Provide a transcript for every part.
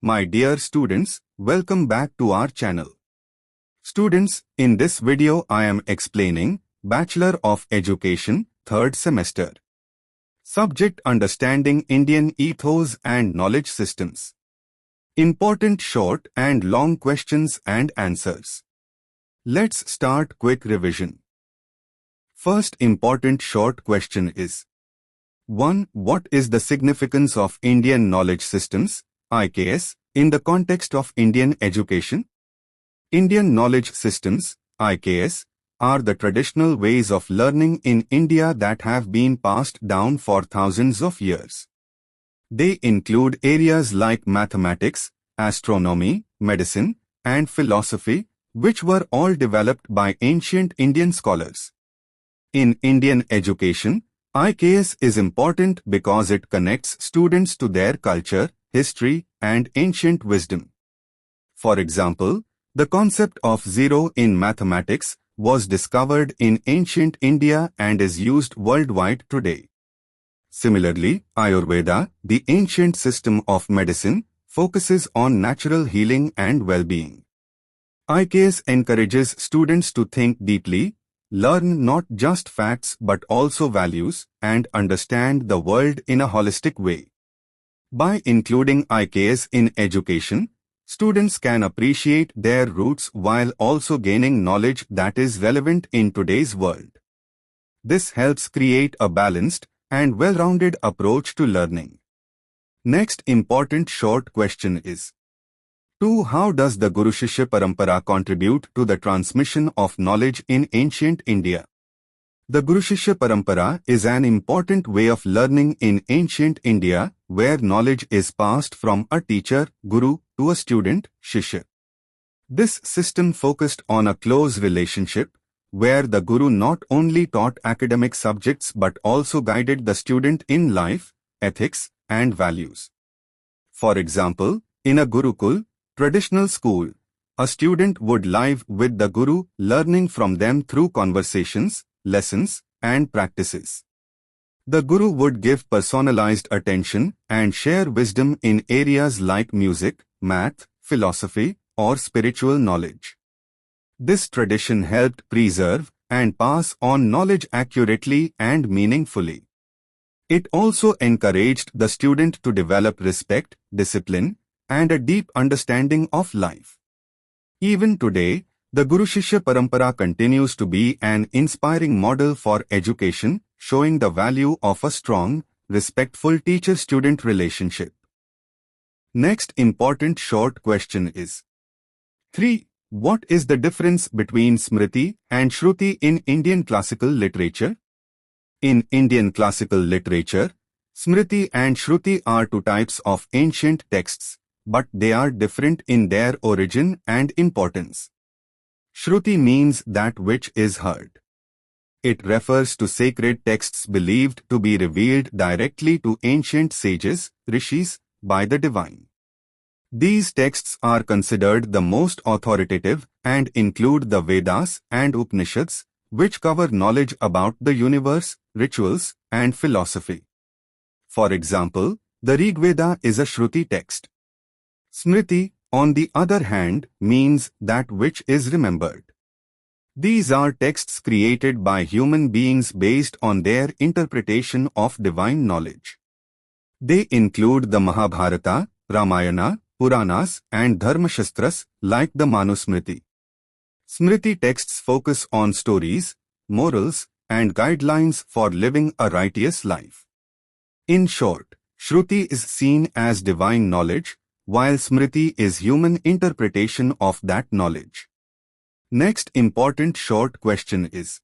My dear students, welcome back to our channel. Students, in this video I am explaining Bachelor of Education, 3rd semester. Subject Understanding Indian Ethos and Knowledge Systems. Important short and long questions and answers. Let's start quick revision. First important short question is 1. What is the significance of Indian knowledge systems, IKS, in the context of Indian education? Indian knowledge systems, IKS, are the traditional ways of learning in India that have been passed down for thousands of years. They include areas like mathematics, astronomy, medicine, and philosophy, which were all developed by ancient Indian scholars. In Indian education, IKS is important because it connects students to their culture, history, and ancient wisdom. For example, the concept of zero in mathematics was discovered in ancient India and is used worldwide today. Similarly, Ayurveda, the ancient system of medicine, focuses on natural healing and well-being. IKS encourages students to think deeply, learn not just facts but also values, and understand the world in a holistic way. By including IKS in education, students can appreciate their roots while also gaining knowledge that is relevant in today's world. This helps create a balanced and well-rounded approach to learning. Next important short question is 2. How does the Guru-shishya parampara contribute to the transmission of knowledge in ancient India? The Guru-shishya parampara is an important way of learning in ancient India, where knowledge is passed from a teacher, Guru, to a student, Shishya. This system focused on a close relationship, where the Guru not only taught academic subjects but also guided the student in life, ethics, and values. For example, in a Gurukul, traditional school, a student would live with the Guru, learning from them through conversations, lessons, and practices. The Guru would give personalized attention and share wisdom in areas like music, math, philosophy, or spiritual knowledge. This tradition helped preserve and pass on knowledge accurately and meaningfully. It also encouraged the student to develop respect, discipline, and a deep understanding of life. Even today, the Guru-shishya parampara continues to be an inspiring model for education, showing the value of a strong, respectful teacher-student relationship. Next important short question is 3. What is the difference between Smriti and Shruti in Indian classical literature? In Indian classical literature, Smriti and Shruti are two types of ancient texts, but they are different in their origin and importance. Shruti means that which is heard. It refers to sacred texts believed to be revealed directly to ancient sages, rishis, by the divine. These texts are considered the most authoritative and include the Vedas and Upanishads, which cover knowledge about the universe, rituals, and philosophy. For example, the Rigveda is a Shruti text. Smriti, on the other hand, means that which is remembered. These are texts created by human beings based on their interpretation of divine knowledge. They include the Mahabharata, Ramayana, Puranas, and Dharmashastras like the Manusmriti. Smriti texts focus on stories, morals, and guidelines for living a righteous life. In short, Shruti is seen as divine knowledge, while Smriti is human interpretation of that knowledge. Next important short question is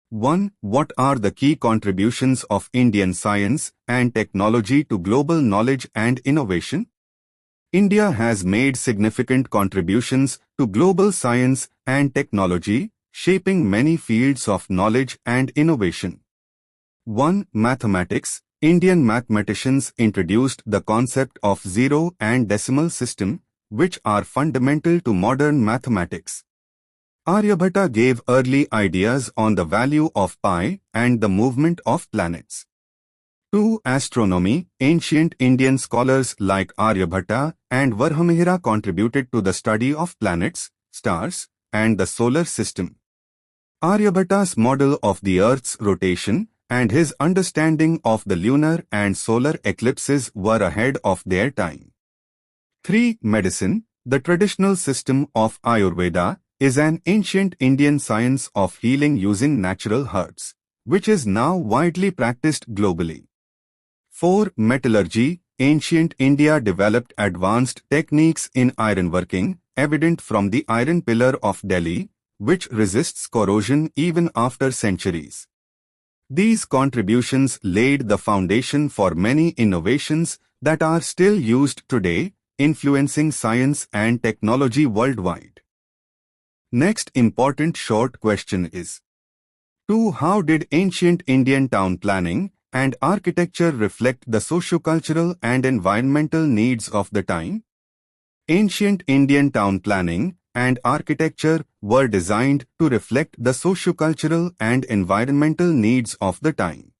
1. What are the key contributions of Indian science and technology to global knowledge and innovation? India has made significant contributions to global science and technology, shaping many fields of knowledge and innovation. 1. Mathematics. Indian mathematicians introduced the concept of zero and decimal system, which are fundamental to modern mathematics. Aryabhatta gave early ideas on the value of pi and the movement of planets. 2. Astronomy. Ancient Indian scholars like Aryabhatta and Varhamihira contributed to the study of planets, stars, and the solar system. Aryabhatta's model of the Earth's rotation and his understanding of the lunar and solar eclipses were ahead of their time. 3. Medicine. The traditional system of Ayurveda is an ancient Indian science of healing using natural herbs, which is now widely practiced globally. 4. Metallurgy. Ancient India developed advanced techniques in ironworking, evident from the iron pillar of Delhi, which resists corrosion even after centuries. These contributions laid the foundation for many innovations that are still used today, influencing science and technology worldwide. Next important short question is: 2. How did ancient Indian town planning and architecture reflect the socio-cultural and environmental needs of the time? Ancient Indian town planning and architecture were designed to reflect the socio-cultural and environmental needs of the time.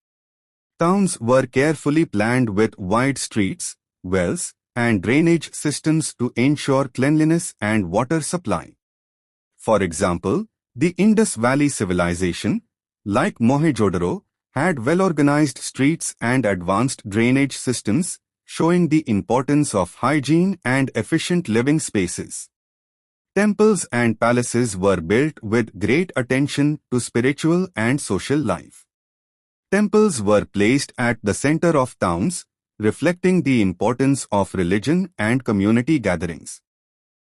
Towns were carefully planned with wide streets, wells, and drainage systems to ensure cleanliness and water supply. For example, the Indus Valley civilization, like Mohenjo-daro, had well-organized streets and advanced drainage systems, showing the importance of hygiene and efficient living spaces. Temples and palaces were built with great attention to spiritual and social life. Temples were placed at the center of towns, reflecting the importance of religion and community gatherings.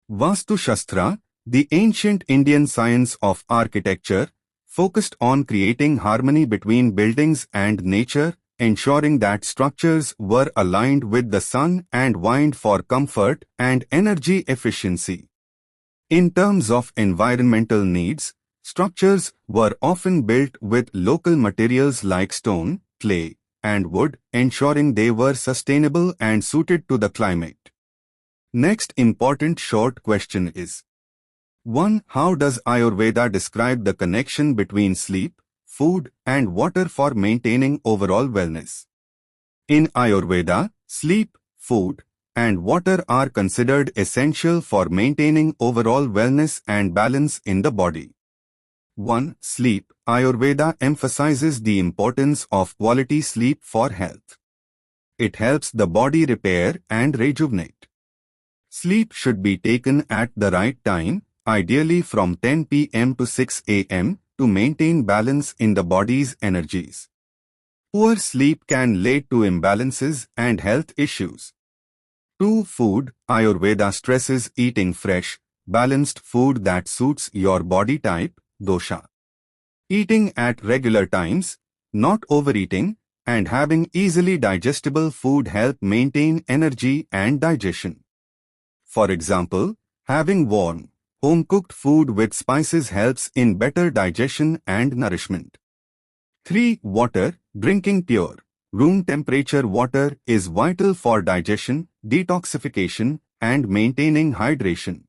Vastu Shastra, the ancient Indian science of architecture, focused on creating harmony between buildings and nature, ensuring that structures were aligned with the sun and wind for comfort and energy efficiency. In terms of environmental needs, structures were often built with local materials like stone, clay, and wood, ensuring they were sustainable and suited to the climate. Next important short question is: 1. How does Ayurveda describe the connection between sleep, food, and water for maintaining overall wellness? In Ayurveda, sleep, food, and water are considered essential for maintaining overall wellness and balance in the body. 1. Sleep. Ayurveda emphasizes the importance of quality sleep for health. It helps the body repair and rejuvenate. Sleep should be taken at the right time, ideally from 10 p.m. to 6 a.m., to maintain balance in the body's energies. Poor sleep can lead to imbalances and health issues. 2. Food. Ayurveda stresses eating fresh, balanced food that suits your body type, dosha. Eating at regular times, not overeating, and having easily digestible food help maintain energy and digestion. For example, having warm, home-cooked food with spices helps in better digestion and nourishment. 3. Water. Drinking pure, room temperature water is vital for digestion, detoxification, and maintaining hydration.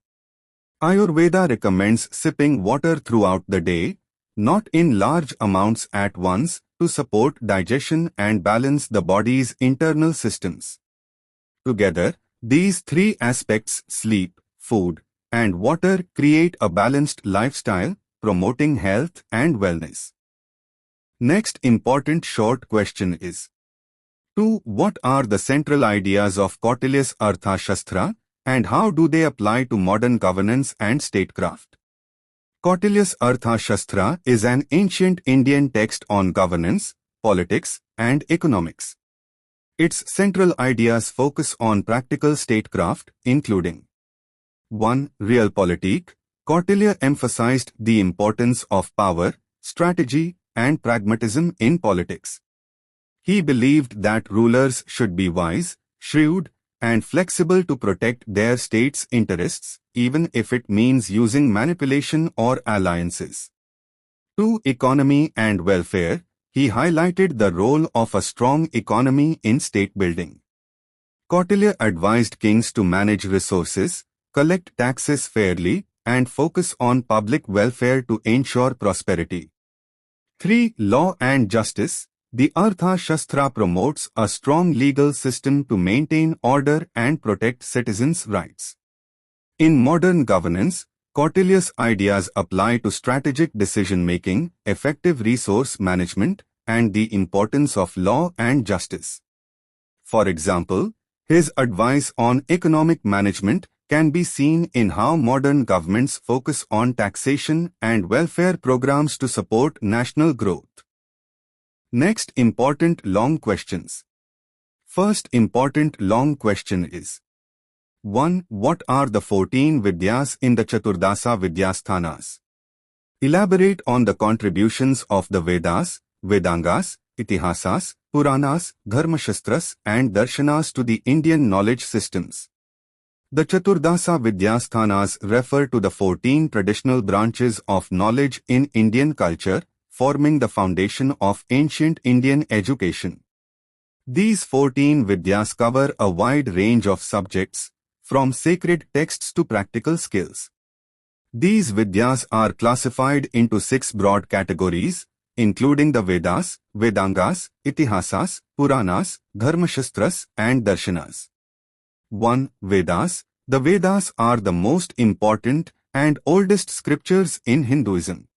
Ayurveda recommends sipping water throughout the day, not in large amounts at once, to support digestion and balance the body's internal systems. Together, these three aspects, sleep, food, and water, create a balanced lifestyle, promoting health and wellness. Next important short question is: 2. What are the central ideas of Kautilya's Artha Shastra, and how do they apply to modern governance and statecraft? Kautilya's Artha Shastra is an ancient Indian text on governance, politics, and economics. Its central ideas focus on practical statecraft, including 1. Realpolitik. Kautilya emphasized the importance of power, strategy, and pragmatism in politics. He believed that rulers should be wise, shrewd, and flexible to protect their state's interests, even if it means using manipulation or alliances. 2. Economy and welfare. He highlighted the role of a strong economy in state building. Kautilya advised kings to manage resources, collect taxes fairly, and focus on public welfare to ensure prosperity. 3. Law and justice. The Artha Shastra promotes a strong legal system to maintain order and protect citizens' rights. In modern governance, Kautilya's ideas apply to strategic decision-making, effective resource management, and the importance of law and justice. For example, his advice on economic management can be seen in how modern governments focus on taxation and welfare programs to support national growth. Next important long questions. First important long question is: 1. What are the 14 vidyas in the Chaturdasa vidyasthanas? Elaborate on the contributions of the Vedas, Vedangas, Itihasas, Puranas, Dharmashastras and Darshanas to the Indian knowledge systems. The Chaturdasa vidyasthanas refer to the 14 traditional branches of knowledge in Indian culture, forming the foundation of ancient Indian education. These 14 vidyas cover a wide range of subjects, from sacred texts to practical skills. These vidyas are classified into 6 broad categories, including the Vedas, Vedangas, Itihasas, Puranas, Dharmashastras and Darshanas. 1. Vedas. The Vedas are the most important and oldest scriptures in Hinduism.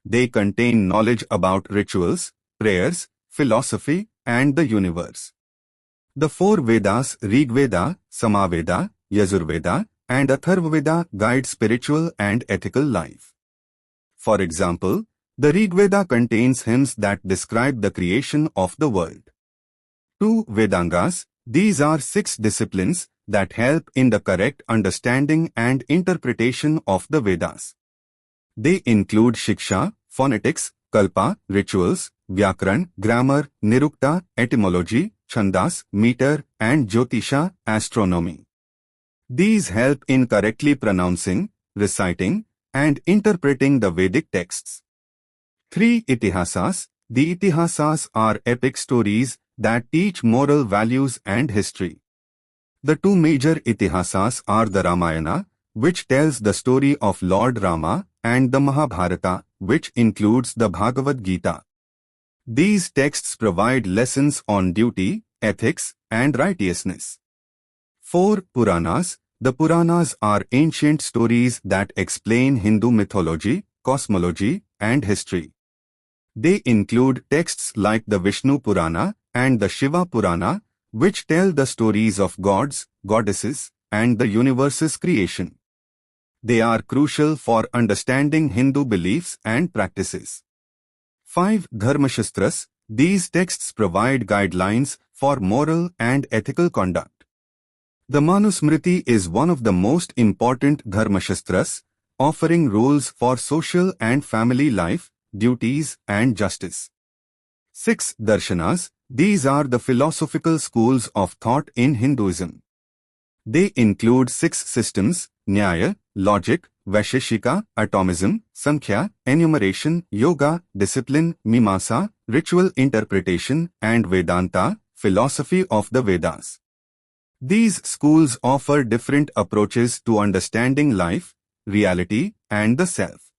They contain knowledge about rituals, prayers, philosophy, and the universe. The 4 Vedas, Rigveda, Samaveda, Yajurveda, and Atharvaveda, guide spiritual and ethical life. For example, the Rigveda contains hymns that describe the creation of the world. 2 Vedangas. These are 6 disciplines that help in the correct understanding and interpretation of the Vedas. They include Shiksha, phonetics, Kalpa, rituals, Vyakaran, grammar, Nirukta, etymology, Chandas, meter, and Jyotisha, astronomy. These help in correctly pronouncing, reciting, and interpreting the Vedic texts. 3 Itihasas. The Itihasas are epic stories that teach moral values and history. The 2 major Itihasas are the Ramayana, which tells the story of Lord Rama, and the Mahabharata, which includes the Bhagavad Gita. These texts provide lessons on duty, ethics, and righteousness. 4 Puranas. The Puranas are ancient stories that explain Hindu mythology, cosmology, and history. They include texts like the Vishnu Purana and the Shiva Purana, which tell the stories of gods, goddesses, and the universe's creation. They are crucial for understanding Hindu beliefs and practices. 5 Dharmashastras. These texts provide guidelines for moral and ethical conduct. The Manusmriti is one of the most important Dharmashastras, offering rules for social and family life, duties, and justice. 6 Darshanas. These are the philosophical schools of thought in Hinduism. They include 6 systems: Nyaya, logic, Vaisheshika, atomism, Sankhya, enumeration, yoga, discipline, Mimamsa, ritual interpretation, and Vedanta, philosophy of the Vedas. These schools offer different approaches to understanding life, reality, and the self.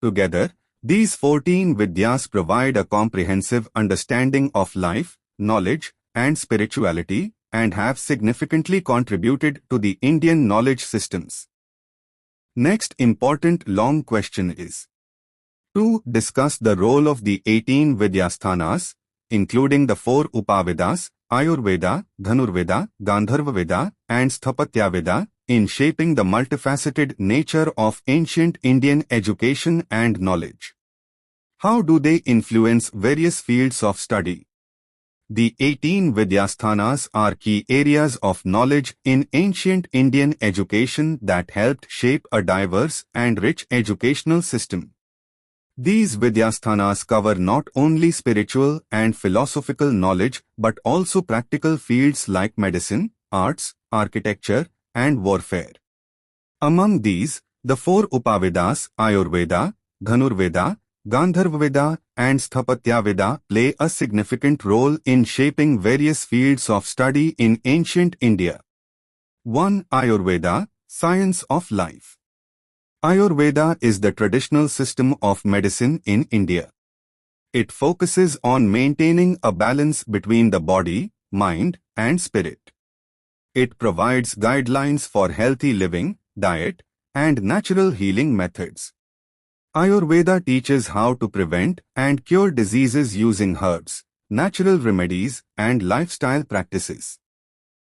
Together, these 14 vidyas provide a comprehensive understanding of life, knowledge, and spirituality, and have significantly contributed to the Indian knowledge systems. Next important long question is: 2. Discuss the role of the 18 vidyasthanas, including the 4 Upavedas, Ayurveda, Dhanurveda, Gandharvaveda, and Sthapatyaveda, in shaping the multifaceted nature of ancient Indian education and knowledge. How do they influence various fields of study? The 18 vidyasthanas are key areas of knowledge in ancient Indian education that helped shape a diverse and rich educational system. These vidyasthanas cover not only spiritual and philosophical knowledge but also practical fields like medicine, arts, architecture, and warfare. Among these, the 4 Upavedas, Ayurveda, Dhanurveda, Gandharvaveda, and Sthapatyaveda play a significant role in shaping various fields of study in ancient India. 1. Ayurveda, Science of Life. Ayurveda is the traditional system of medicine in India. It focuses on maintaining a balance between the body, mind, and spirit. It provides guidelines for healthy living, diet, and natural healing methods. Ayurveda teaches how to prevent and cure diseases using herbs, natural remedies, and lifestyle practices.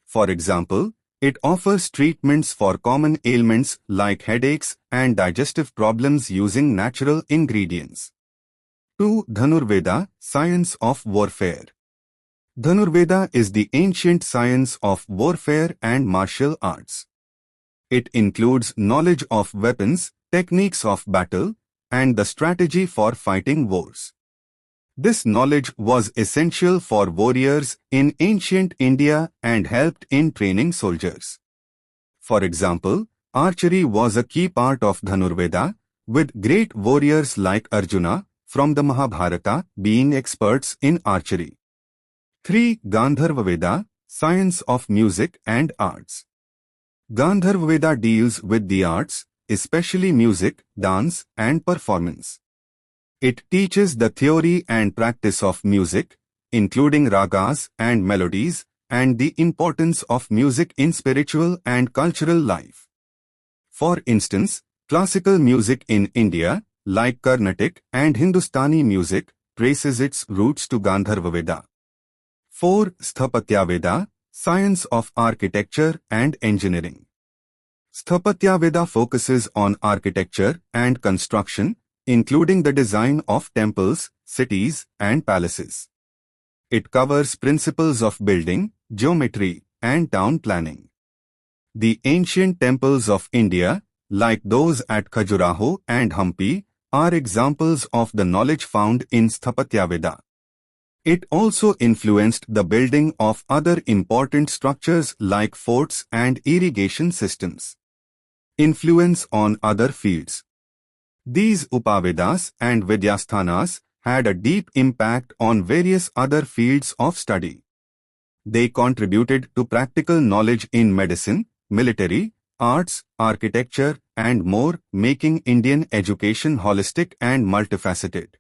For example, it offers treatments for common ailments like headaches and digestive problems using natural ingredients. 2. Dhanurveda, Science of Warfare. Dhanurveda is the ancient science of warfare and martial arts. It includes knowledge of weapons, techniques of battle, and the strategy for fighting wars. This knowledge was essential for warriors in ancient India and helped in training soldiers. For example, archery was a key part of Dhanurveda, with great warriors like Arjuna from the Mahabharata being experts in archery. 3. Gandharva Veda, Science of Music and Arts. Gandharva Veda deals with the arts, especially music, dance, and performance. It teaches the theory and practice of music, including ragas and melodies, and the importance of music in spiritual and cultural life. For instance, classical music in India, like Carnatic and Hindustani music, traces its roots to Gandharva Veda. 4. Sthapatya Veda, Science of Architecture and Engineering. Sthapatya Veda focuses on architecture and construction, including the design of temples, cities, and palaces. It covers principles of building, geometry, and town planning. The ancient temples of India, like those at Khajuraho and Hampi, are examples of the knowledge found in Sthapatya Veda. It also influenced the building of other important structures like forts and irrigation systems. Influence on other fields. These Upavedas and vidyasthanas had a deep impact on various other fields of study. They contributed to practical knowledge in medicine, military, arts, architecture, and more, making Indian education holistic and multifaceted.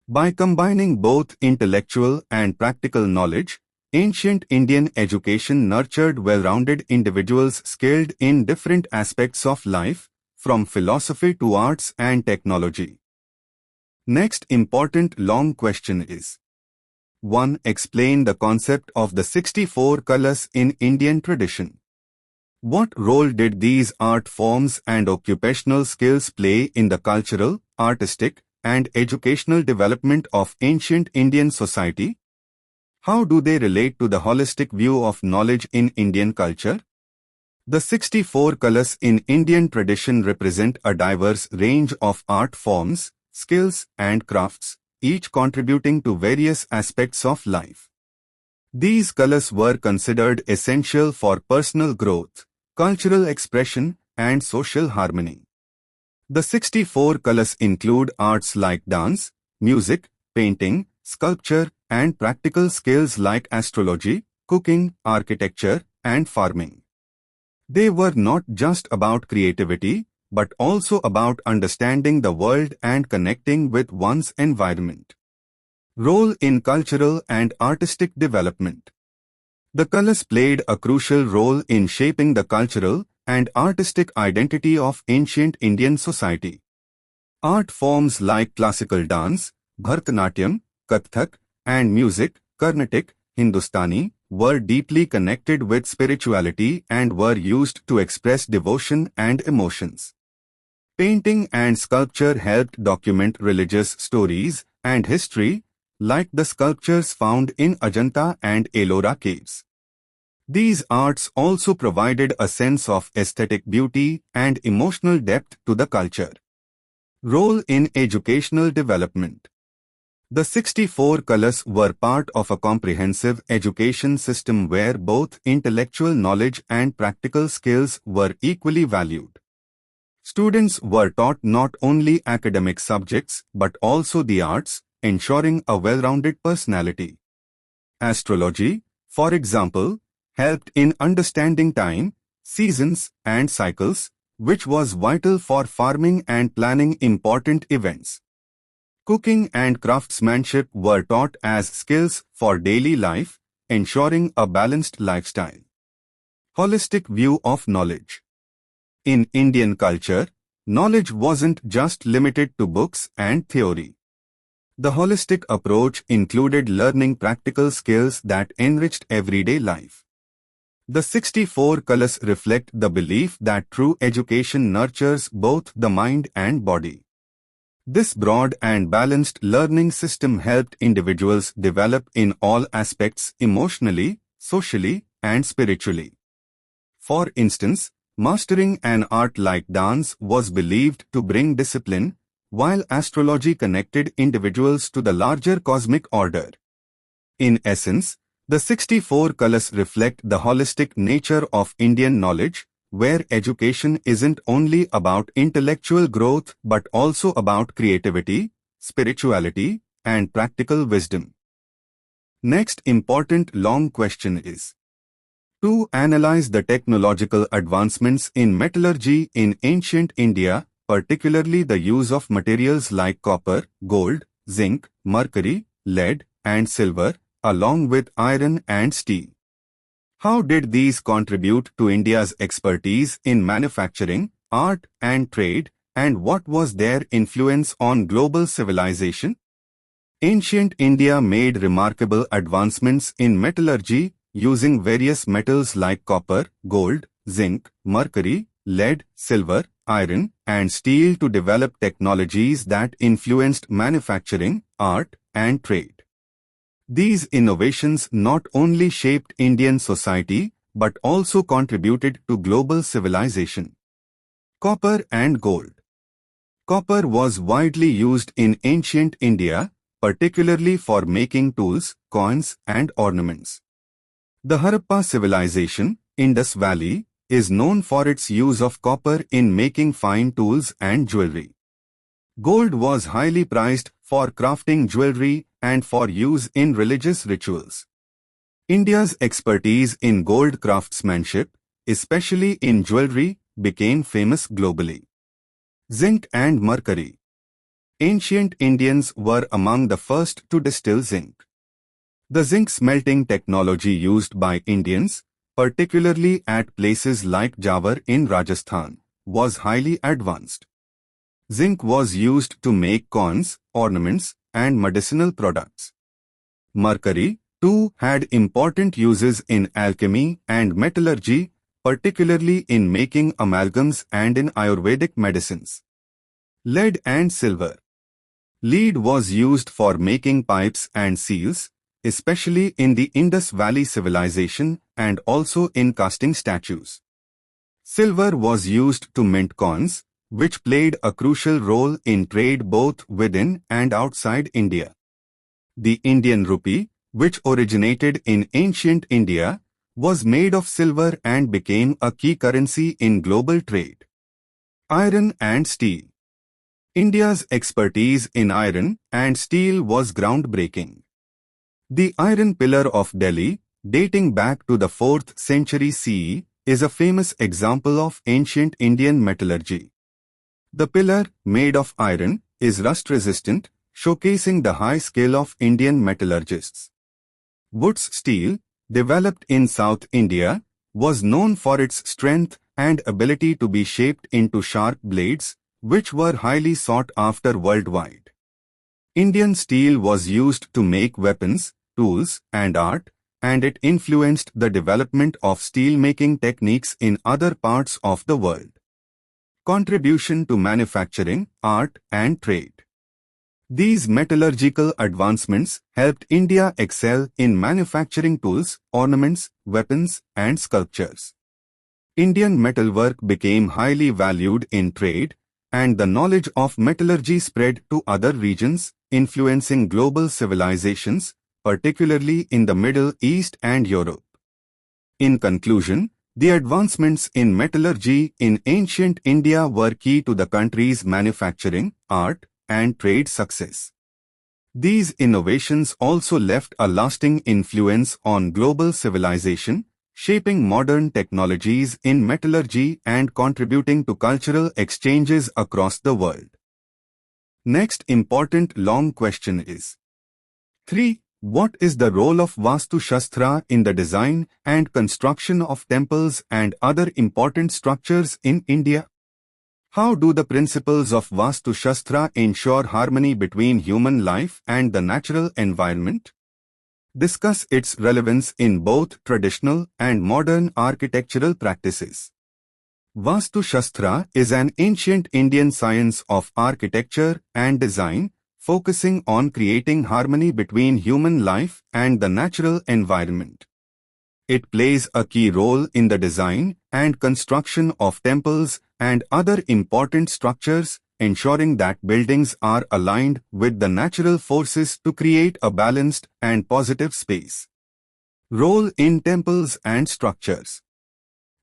By combining both intellectual and practical knowledge, ancient Indian education nurtured well-rounded individuals skilled in different aspects of life, from philosophy to arts and technology. Next important long question is: 1. Explain the concept of the 64 colors in Indian tradition. What role did these art forms and occupational skills play in the cultural, artistic, and educational development of ancient Indian society? How do they relate to the holistic view of knowledge in Indian culture? The 64 colors in Indian tradition represent a diverse range of art forms, skills, and crafts, each contributing to various aspects of life. These colors were considered essential for personal growth, cultural expression, and social harmony. The 64 colors include arts like dance, music, painting, sculpture, and practical skills like astrology, cooking, architecture, and farming. They were not just about creativity, but also about understanding the world and connecting with one's environment. Role in cultural and artistic development. The colors played a crucial role in shaping the cultural and artistic identity of ancient Indian society. Art forms like classical dance, Bharatanatyam, Kathak, and music, Carnatic, Hindustani, were deeply connected with spirituality and were used to express devotion and emotions. Painting and sculpture helped document religious stories and history, like the sculptures found in Ajanta and Ellora caves. These arts also provided a sense of aesthetic beauty and emotional depth to the culture. Role in educational development. The 64 colors were part of a comprehensive education system where both intellectual knowledge and practical skills were equally valued. Students were taught not only academic subjects but also the arts, ensuring a well-rounded personality. Astrology, for example, helped in understanding time, seasons, and cycles, which was vital for farming and planning important events. Cooking and craftsmanship were taught as skills for daily life, ensuring a balanced lifestyle. Holistic view of knowledge. In Indian culture, knowledge wasn't just limited to books and theory. The holistic approach included learning practical skills that enriched everyday life. The 64 colors reflect the belief that true education nurtures both the mind and body. This broad and balanced learning system helped individuals develop in all aspects emotionally, socially, and spiritually. For instance, mastering an art like dance was believed to bring discipline, while astrology connected individuals to the larger cosmic order. In essence, the 64 colors reflect the holistic nature of Indian knowledge, where education isn't only about intellectual growth but also about creativity, spirituality, and practical wisdom. Next important long question is: to analyze the technological advancements in metallurgy in ancient India, particularly the use of materials like copper, gold, zinc, mercury, lead, and silver, along with iron and steel. How did these contribute to India's expertise in manufacturing, art, and trade, and what was their influence on global civilization? Ancient India made remarkable advancements in metallurgy, using various metals like copper, gold, zinc, mercury, lead, silver, iron, and steel to develop technologies that influenced manufacturing, art, and trade. These innovations not only shaped Indian society but also contributed to global civilization. Copper and gold. Copper was widely used in ancient India, particularly for making tools, coins, and ornaments. The Harappa civilization, Indus Valley, is known for its use of copper in making fine tools and jewelry. Gold was highly prized for crafting jewelry and for use in religious rituals. India's expertise in gold craftsmanship, especially in jewelry, became famous globally. Zinc and mercury. Ancient Indians were among the first to distill zinc. The zinc smelting technology used by Indians, particularly at places like Jawar in Rajasthan, was highly advanced. Zinc was used to make coins, ornaments, and medicinal products. Mercury, too, had important uses in alchemy and metallurgy, particularly in making amalgams and in Ayurvedic medicines. Lead and silver. Lead was used for making pipes and seals, especially in the Indus Valley civilization and also in casting statues. Silver was used to mint coins, which played a crucial role in trade both within and outside India. The Indian rupee, which originated in ancient India, was made of silver and became a key currency in global trade. Iron and steel. India's expertise in iron and steel was groundbreaking. The Iron Pillar of Delhi, dating back to the 4th century CE, is a famous example of ancient Indian metallurgy. The pillar, made of iron, is rust-resistant, showcasing the high skill of Indian metallurgists. Wood's steel, developed in South India, was known for its strength and ability to be shaped into sharp blades, which were highly sought after worldwide. Indian steel was used to make weapons, tools, and art, and it influenced the development of steel-making techniques in other parts of the world. Contribution to manufacturing, art, and trade. These metallurgical advancements helped India excel in manufacturing tools, ornaments, weapons, and sculptures. Indian metalwork became highly valued in trade, and the knowledge of metallurgy spread to other regions, influencing global civilizations, particularly in the Middle East and Europe. In conclusion, the advancements in metallurgy in ancient India were key to the country's manufacturing, art, and trade success. These innovations also left a lasting influence on global civilization, shaping modern technologies in metallurgy and contributing to cultural exchanges across the world. Next important long question is 3. What is the role of Vastu Shastra in the design and construction of temples and other important structures in India? How do the principles of Vastu Shastra ensure harmony between human life and the natural environment? Discuss its relevance in both traditional and modern architectural practices. Vastu Shastra is an ancient Indian science of architecture and design, focusing on creating harmony between human life and the natural environment. It plays a key role in the design and construction of temples and other important structures, ensuring that buildings are aligned with the natural forces to create a balanced and positive space. Role in temples and structures.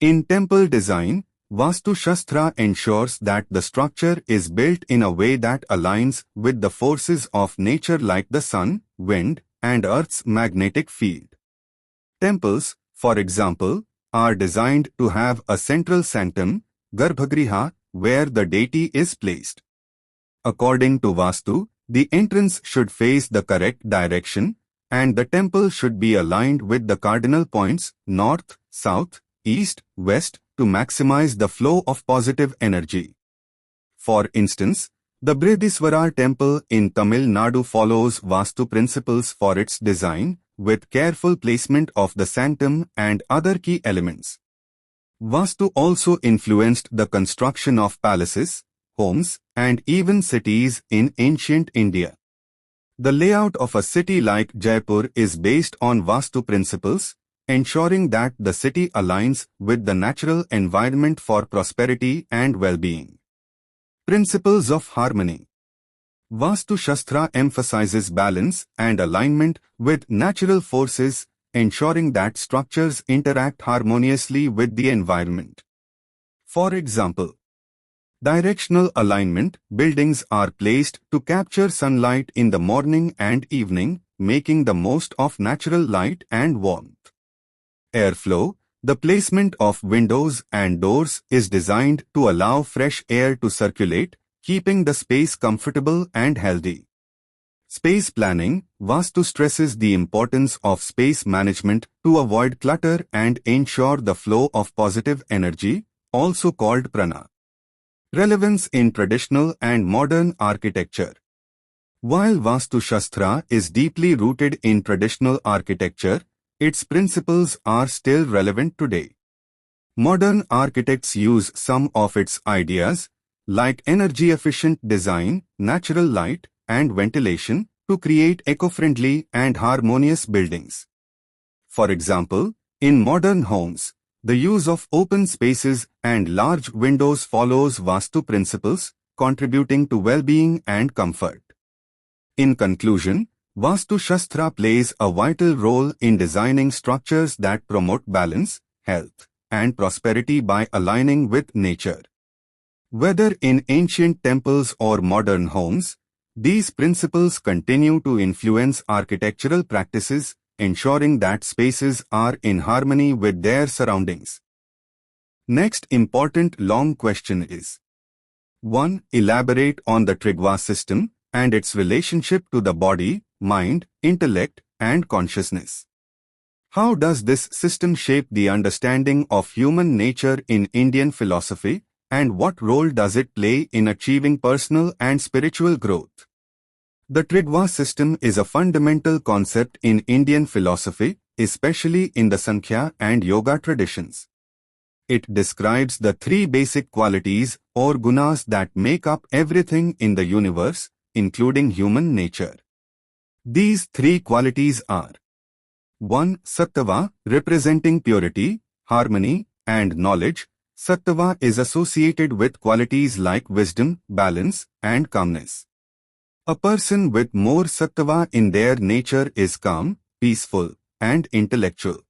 In temple design, Vastu Shastra ensures that the structure is built in a way that aligns with the forces of nature like the sun, wind, and earth's magnetic field. Temples, for example, are designed to have a central sanctum, Garbhagriha, where the deity is placed. According to Vastu, the entrance should face the correct direction, and the temple should be aligned with the cardinal points north, south, east, west to maximize the flow of positive energy. For instance, the Brihadiswara temple in Tamil Nadu follows Vastu principles for its design, with careful placement of the sanctum and other key elements. Vastu also influenced the construction of palaces, homes, and even cities in ancient India. The layout of a city like Jaipur is based on Vastu principles, ensuring that the city aligns with the natural environment for prosperity and well-being. Principles of harmony. Vastu Shastra emphasizes balance and alignment with natural forces, ensuring that structures interact harmoniously with the environment. For example, directional alignment. Buildings are placed to capture sunlight in the morning and evening, making the most of natural light and warmth. Airflow. The placement of windows and doors is designed to allow fresh air to circulate, keeping the space comfortable and healthy. Space planning. Vastu stresses the importance of space management to avoid clutter and ensure the flow of positive energy, also called prana. Relevance in traditional and modern architecture. While Vastu Shastra is deeply rooted in traditional architecture, its principles are still relevant today. Modern architects use some of its ideas, like energy-efficient design, natural light, and ventilation, to create eco-friendly and harmonious buildings. For example, in modern homes, the use of open spaces and large windows follows Vastu principles, contributing to well-being and comfort. In conclusion, Vastu Shastra plays a vital role in designing structures that promote balance, health, and prosperity by aligning with nature. Whether in ancient temples or modern homes, these principles continue to influence architectural practices, ensuring that spaces are in harmony with their surroundings. Next important long question is 1. Elaborate on the Triguna system and its relationship to the body, mind, intellect, and consciousness. How does this system shape the understanding of human nature in Indian philosophy, and what role does it play in achieving personal and spiritual growth? The Triguna system is a fundamental concept in Indian philosophy, especially in the Sankhya and Yoga traditions. It describes the three basic qualities or gunas that make up everything in the universe, including human nature. These three qualities are 1. Sattva, representing purity, harmony, and knowledge. Sattva is associated with qualities like wisdom, balance, and calmness. A person with more sattva in their nature is calm, peaceful, and intellectual.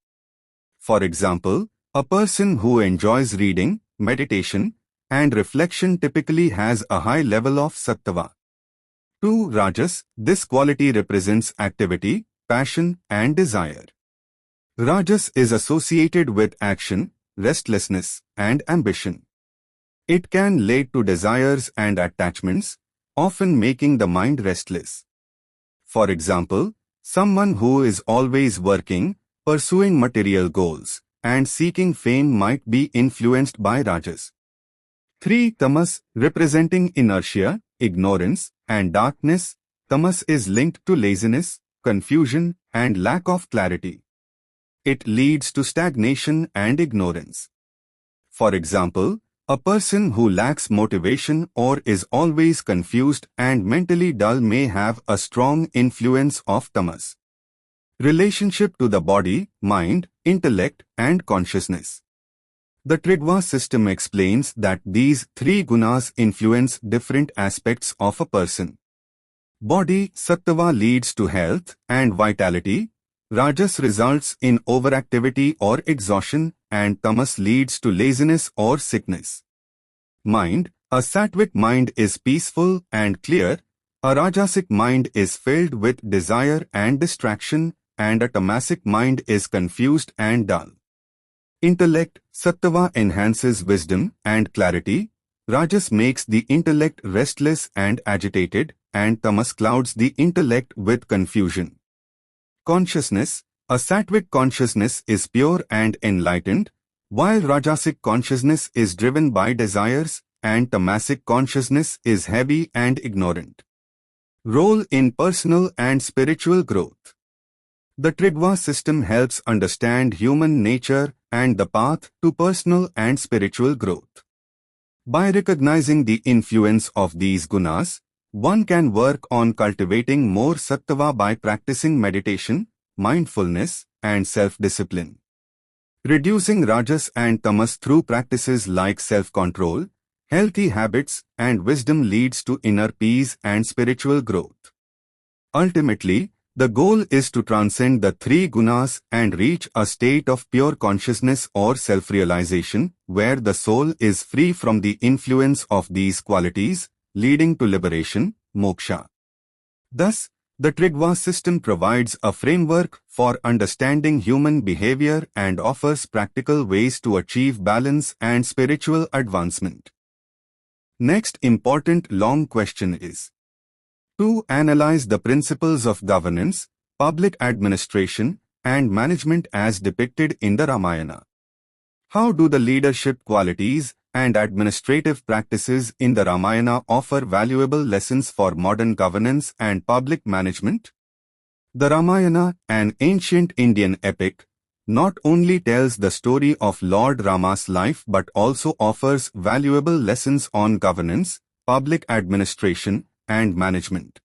For example, a person who enjoys reading, meditation, and reflection typically has a high level of sattva. 2. Rajas. This quality represents activity, passion, and desire. Rajas is associated with action, restlessness, and ambition. It can lead to desires and attachments, often making the mind restless. For example, someone who is always working, pursuing material goals, and seeking fame might be influenced by Rajas. 3. Tamas, representing inertia, ignorance, and darkness. Tamas is linked to laziness, confusion, and lack of clarity. It leads to stagnation and ignorance. For example, a person who lacks motivation or is always confused and mentally dull may have a strong influence of tamas. Relationship to the body, mind, intellect, and consciousness. The Triguna system explains that these three gunas influence different aspects of a person. Body, sattva leads to health and vitality, rajas results in overactivity or exhaustion, and tamas leads to laziness or sickness. Mind, a sattvic mind is peaceful and clear, a rajasic mind is filled with desire and distraction, and a tamasic mind is confused and dull. Intellect, sattva enhances wisdom and clarity, rajas makes the intellect restless and agitated, and tamas clouds the intellect with confusion. Consciousness, a sattvic consciousness is pure and enlightened, while rajasic consciousness is driven by desires, and tamasic consciousness is heavy and ignorant. Role in personal and spiritual growth. The Triguna system helps understand human nature and the path to personal and spiritual growth. By recognizing the influence of these gunas, one can work on cultivating more sattva by practicing meditation, mindfulness, and self-discipline. Reducing rajas and tamas through practices like self-control, healthy habits, and wisdom leads to inner peace and spiritual growth. Ultimately, the goal is to transcend the three gunas and reach a state of pure consciousness or self-realization, where the soul is free from the influence of these qualities, leading to liberation, moksha. Thus, the Triguna system provides a framework for understanding human behavior and offers practical ways to achieve balance and spiritual advancement. Next important long question is: to analyze the principles of governance, public administration, and management as depicted in the Ramayana. How do the leadership qualities and administrative practices in the Ramayana offer valuable lessons for modern governance and public management? The Ramayana, an ancient Indian epic, not only tells the story of Lord Rama's life but also offers valuable lessons on governance, public administration, and management.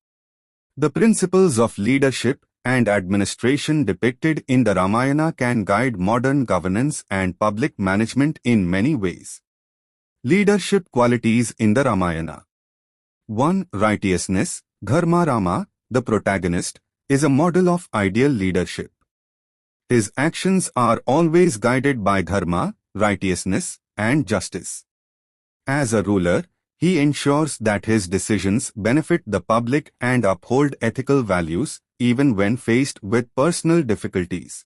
The principles of leadership and administration depicted in the Ramayana can guide modern governance and public management in many ways. Leadership qualities in the Ramayana. 1. Righteousness. Dharma. Rama, the protagonist, is a model of ideal leadership. His actions are always guided by dharma, righteousness, and justice. As a ruler, he ensures that his decisions benefit the public and uphold ethical values, even when faced with personal difficulties.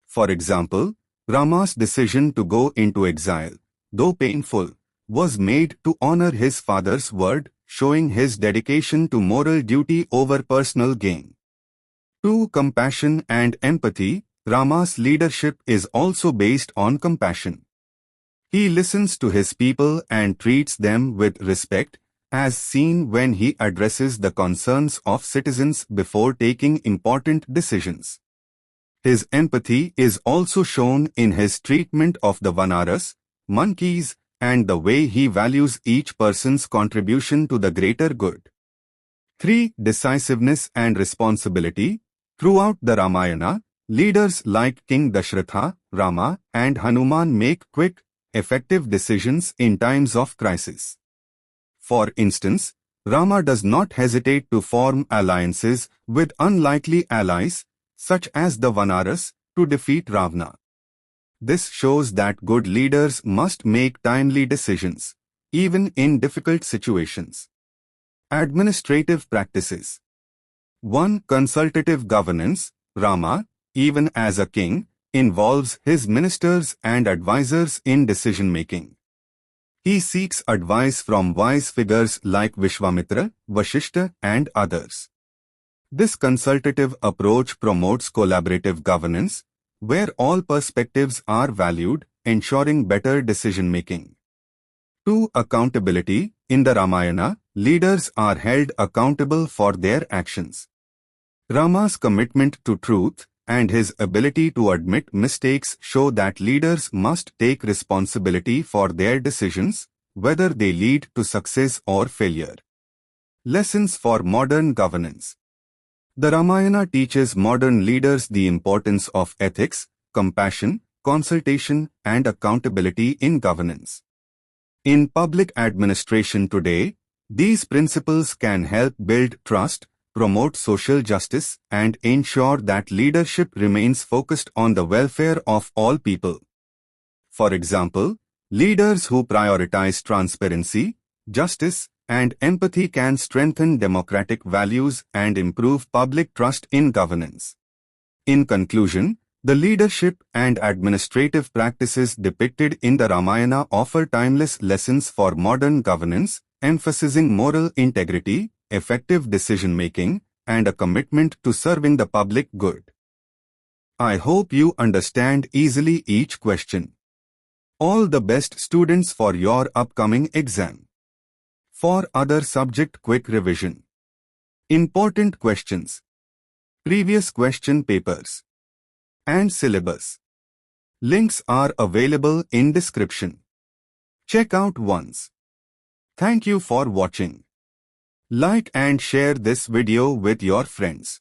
For example, Rama's decision to go into exile, though painful, was made to honor his father's word, showing his dedication to moral duty over personal gain. 2. Compassion and empathy. Rama's leadership is also based on compassion. He listens to his people and treats them with respect, as seen when he addresses the concerns of citizens before taking important decisions. His empathy is also shown in his treatment of the Vanaras, monkeys, and the way he values each person's contribution to the greater good. 3. Decisiveness and responsibility. Throughout the Ramayana, leaders like King Dashratha, Rama, and Hanuman make quick, effective decisions in times of crisis. For instance, Rama does not hesitate to form alliances with unlikely allies, such as the Vanaras, to defeat Ravana. This shows that good leaders must make timely decisions, even in difficult situations. Administrative practices. 1. Consultative governance. Rama, even as a king, involves his ministers and advisors in decision-making. He seeks advice from wise figures like Vishwamitra, Vashishta, and others. This consultative approach promotes collaborative governance, where all perspectives are valued, ensuring better decision-making. 2. Accountability. In the Ramayana, leaders are held accountable for their actions. Rama's commitment to truth and his ability to admit mistakes show that leaders must take responsibility for their decisions, whether they lead to success or failure. Lessons for modern governance. The Ramayana teaches modern leaders the importance of ethics, compassion, consultation, and accountability in governance. In public administration today, these principles can help build trust, promote social justice, and ensure that leadership remains focused on the welfare of all people. For example, leaders who prioritize transparency, justice, and empathy can strengthen democratic values and improve public trust in governance. In conclusion, the leadership and administrative practices depicted in the Ramayana offer timeless lessons for modern governance, emphasizing moral integrity, effective decision-making, and a commitment to serving the public good. I hope you understand easily each question. All the best, students, for your upcoming exam. For other subject quick revision. Important questions. Previous question papers. And syllabus. Links are available in description. Check out once. Thank you for watching. Like and share this video with your friends.